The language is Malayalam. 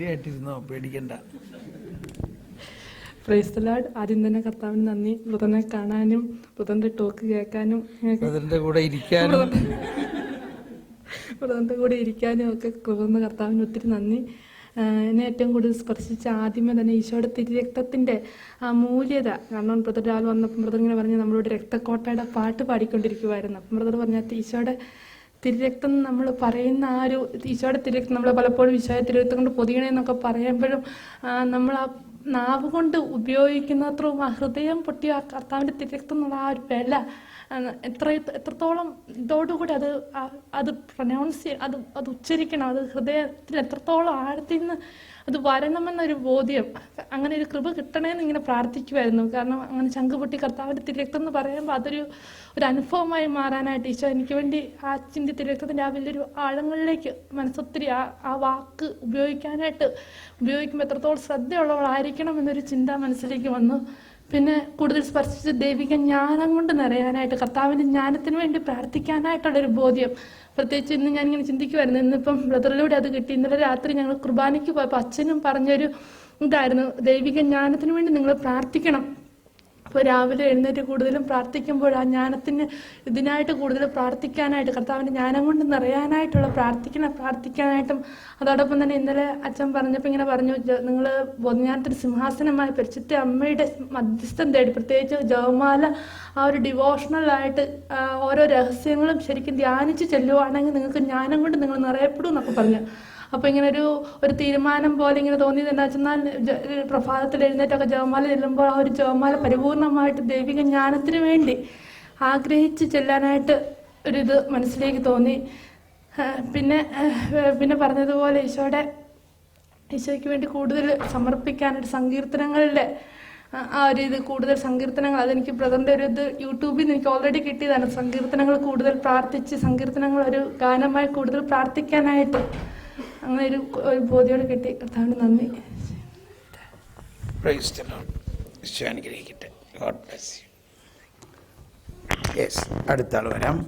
ധൈര്യമായിട്ടിരുന്നോ, പേടിക്കണ്ട. Praise the Lord. ആദ്യം തന്നെ കർത്താവിന് നന്ദി, ബ്രദറിനെ കാണാനും ബ്രദറിന്റെ ടോക്ക് കേൾക്കാനും ബ്രദറിന്റെ കൂടെ ഇരിക്കാനും ഒക്കെ കൃപന്ന കർത്താവിന് ഒത്തിരി നന്ദി. എന്നെ ഏറ്റവും കൂടുതൽ സ്പർശിച്ച ആദ്യമേ തന്നെ ഈശോയുടെ തിരുരക്തത്തിൻ്റെ ആ മൂല്യത. കാരണം ബ്രദർ രാവിലെ വന്നപ്പം ബ്രദർ ഇങ്ങനെ പറഞ്ഞ് നമ്മളോട് രക്തക്കോട്ടയുടെ പാട്ട് പാടിക്കൊണ്ടിരിക്കുമായിരുന്നു. അപ്പം ബ്രദർ പറഞ്ഞാൽ ഈശോയുടെ തിരുരക്തം നമ്മൾ പറയുന്ന ആ ഒരു ഈശോയുടെ തിരുരക്തം നമ്മൾ പലപ്പോഴും ഈശോയുടെ തിരുരക്തം കൊണ്ട് പൊതിയണമെന്നൊക്കെ പറയുമ്പോഴും നമ്മൾ ആ നാവ് കൊണ്ട് ഉപയോഗിക്കുന്നത്രയും ആ ഹൃദയം പൊട്ടിയ ആ കർത്താവിൻ്റെ തിരുരക്തം എന്നുള്ള ആ ഒരു വില എത്രത്തോളം ഇതോടുകൂടി അത് പ്രൊനൗൺസ് അത് ഉച്ചരിക്കണം, അത് ഹൃദയത്തിൽ എത്രത്തോളം ആഴത്തിൽ നിന്ന് അത് വരണമെന്നൊരു ബോധ്യം, അങ്ങനെ ഒരു കൃപ കിട്ടണമെന്ന് ഇങ്ങനെ പ്രാർത്ഥിക്കുമായിരുന്നു. കാരണം അങ്ങനെ ചങ്കുപൊട്ടി കർത്താവിൻ്റെ തിരുരക്തം എന്ന് പറയുമ്പോൾ അതൊരു അനുഭവമായി മാറാനായിട്ട് ഈശോ എനിക്ക് വേണ്ടി ആ ചിന്തി തിരുരക്തത്തിൻ്റെ ആ വലിയൊരു ആഴങ്ങളിലേക്ക് മനസ്സൊത്തിരി ആ വാക്ക് ഉപയോഗിക്കുമ്പോൾ എത്രത്തോളം ശ്രദ്ധയുള്ളവളായിരിക്കണം എന്നൊരു ചിന്ത മനസ്സിലേക്ക് വന്നു. പിന്നെ കൂടുതൽ സ്പർശിച്ച് ദൈവിക ജ്ഞാനം കൊണ്ട് നിറയാനായിട്ട്, കർത്താവിൻ്റെ ജ്ഞാനത്തിന് വേണ്ടി പ്രാർത്ഥിക്കാനായിട്ടുള്ളൊരു ബോധ്യം. പ്രത്യേകിച്ച് ഇന്ന് ഞാനിങ്ങനെ ചിന്തിക്കുമായിരുന്നു, ഇന്നിപ്പം ബ്രദറിലൂടെ അത് കിട്ടി. ഇന്നലെ രാത്രി ഞങ്ങൾ കുർബാനയ്ക്ക് പോയപ്പോൾ അച്ഛനും പറഞ്ഞൊരു ഇതായിരുന്നു, ദൈവിക ജ്ഞാനത്തിന് വേണ്ടി നിങ്ങൾ പ്രാർത്ഥിക്കണം. അപ്പോൾ രാവിലെ എഴുന്നേറ്റ് കൂടുതലും പ്രാർത്ഥിക്കുമ്പോൾ ആ ജ്ഞാനത്തിന് ഇതിനായിട്ട് കൂടുതൽ പ്രാർത്ഥിക്കാനായിട്ട്, കർത്താവിൻ്റെ ജ്ഞാനം കൊണ്ട് നിറയാനായിട്ടുള്ള പ്രാർത്ഥിക്കാനായിട്ടും. അതോടൊപ്പം തന്നെ ഇന്നലെ അച്ഛൻ പറഞ്ഞപ്പോൾ ഇങ്ങനെ പറഞ്ഞു, നിങ്ങൾ ബോധജ്ഞാനത്തിന് സിംഹാസനമായ പരിശുദ്ധ അമ്മയുടെ മധ്യസ്ഥം തേടി, പ്രത്യേകിച്ച് ജപമാല ആ ഒരു ഡിവോഷണലായിട്ട് ഓരോ രഹസ്യങ്ങളും ശരിക്കും ധ്യാനിച്ച് ചെല്ലുവാണെങ്കിൽ നിങ്ങൾക്ക് ജ്ഞാനം കൊണ്ട് നിങ്ങൾ നിറയപ്പെടും എന്നൊക്കെ പറഞ്ഞു. അപ്പോൾ ഇങ്ങനെ ഒരു തീരുമാനം പോലെ ഇങ്ങനെ തോന്നിയത് എന്താ വെച്ചെന്നാൽ, പ്രഭാതത്തിൽ എഴുന്നേറ്റൊക്കെ ജപമാല ചെല്ലുമ്പോൾ ആ ഒരു ജപമാല പരിപൂർണമായിട്ട് ദൈവിക ജ്ഞാനത്തിന് വേണ്ടി ആഗ്രഹിച്ച് ചെല്ലാനായിട്ട് ഒരിത് മനസ്സിലേക്ക് തോന്നി. പിന്നെ പറഞ്ഞതുപോലെ ഈശോയ്ക്ക് വേണ്ടി കൂടുതൽ സമർപ്പിക്കാനായിട്ട് സങ്കീർത്തനങ്ങളുടെ ആ ഒരു ഇത്, കൂടുതൽ സങ്കീർത്തനങ്ങൾ, അതെനിക്ക് ബ്രദറിൻ്റെ ഒരു ഇത് യൂട്യൂബിൽ നിന്ന് എനിക്ക് ഓൾറെഡി കിട്ടിയതാണ്. സങ്കീർത്തനങ്ങൾ കൂടുതൽ പ്രാർത്ഥിച്ച് സങ്കീർത്തനങ്ങൾ ഒരു ഗാനമായി കൂടുതൽ പ്രാർത്ഥിക്കാനായിട്ട് അങ്ങനെ ഒരു ബോധ്യോടെ കിട്ടി. കർത്താവിന് നന്ദി. Praise the Lord. ഈശോ അനുഗ്രഹിക്കട്ടെ. God bless you. യെസ്, അടുത്ത ആൾ വരാം.